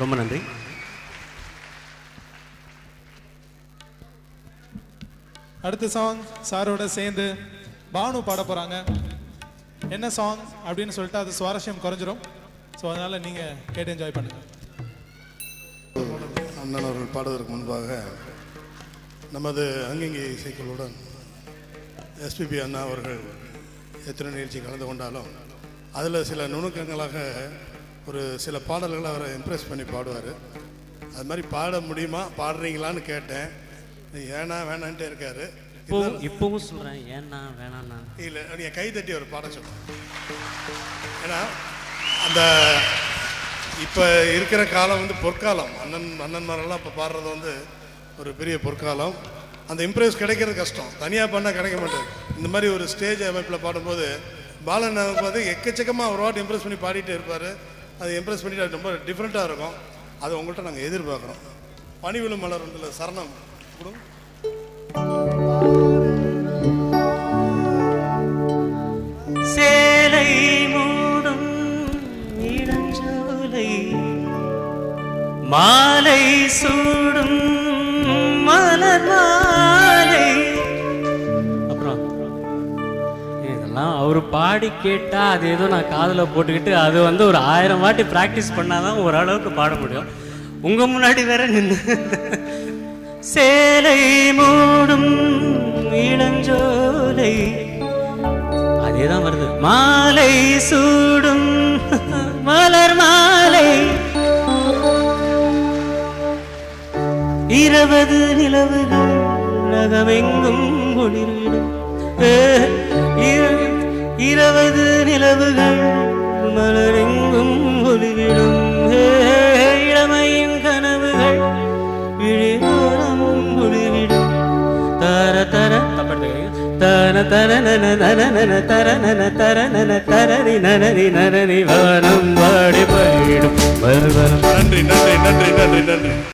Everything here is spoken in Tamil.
ரொம்ப நன்றி. அடுத்த சாங் சாரோட சேர்ந்து பானு பாட போறாங்க. என்ன சாங் அப்படின்னு சொல்லிட்டு அது சுவாரஸ்யம் குறைஞ்சிரும். ஸோ அதனால நீங்க கேட்டு என்ஜாய் பண்ணுங்க. அண்ணன் அவர்கள் பாடுவதற்கு முன்பாக நமது அங்கிங்கி இசைக்குழுவுடன் எஸ்பிபி அண்ணா அவர்கள் எத்தனை நிகழ்ச்சி கலந்து கொண்டாலும் அதில் சில நுணுக்கங்களாக ஒரு சில பாடல்களை அவரை இம்ப்ரெஸ் பண்ணி பாடுவார். அது மாதிரி பாட முடியுமா, பாடுறீங்களான்னு கேட்டேன். ஏன்னா வேணான்ட்டே இருக்காரு. இப்பவும் சொல்கிறேன், ஏன்னா வேணாண்ணா இல்லை, நீங்கள் கை தட்டி அவர் பாட சொல்லுங்கள். ஏன்னா அந்த இப்போ இருக்கிற காலம் வந்து பொற்காலம். அண்ணன்மாரெல்லாம் இப்போ பாடுறது வந்து ஒரு பெரிய பொற்காலம். அந்த இம்ப்ரெஸ் கிடைக்கிறது கஷ்டம், தனியாக பண்ணால் கிடைக்க மாட்டேது. இந்த மாதிரி ஒரு ஸ்டேஜ் அமைப்பில் பாடும்போது பாலன் வந்து எக்கச்சக்கமாக ஒரு வாட்டி இம்ப்ரெஸ் பண்ணி பாடிட்டே இருப்பார். அது இம்ப்ரெஸ் பண்ணிட்டு அது ரொம்ப டிஃப்ரெண்ட்டாக இருக்கும். அதை உங்கள்கிட்ட நாங்கள் எதிர்பார்க்குறோம். பனிவிழும் மலர் வந்து சரணம் கொடுங்க. சேலை மூடும் இளஞ்சோலை மாலை சூடும் மலர் மாலை. அப்புறம் இதெல்லாம் அவர் பாடி கேட்டா அது ஏதோ நான் காதில் போட்டுக்கிட்டு அது வந்து ஒரு 1000 வாட்டி ப்ராக்டிஸ் பண்ணாதான் ஓரளவுக்கு பாட முடியும். உங்க முன்னாடி வேற நின்று சேலை மூடும் இளஞ்சோலை அதேதான் வருது, மாலை சூடும் மலர் மாலை 20 நிலவுகள் நகமெங்கும் ஒளிரிடும் 20 நிலவுகள் மலரெங்கும் ஒளிவிடும் இளமையின் கனவுகள் விழிதோறும் ஒளிவிடும் தர தர தன தர நன நன தர நன தர நன தரணி நனரி நனரி வானம் வாடி போயிடும். நன்றி நன்றி நன்றி நன்றி நன்றி.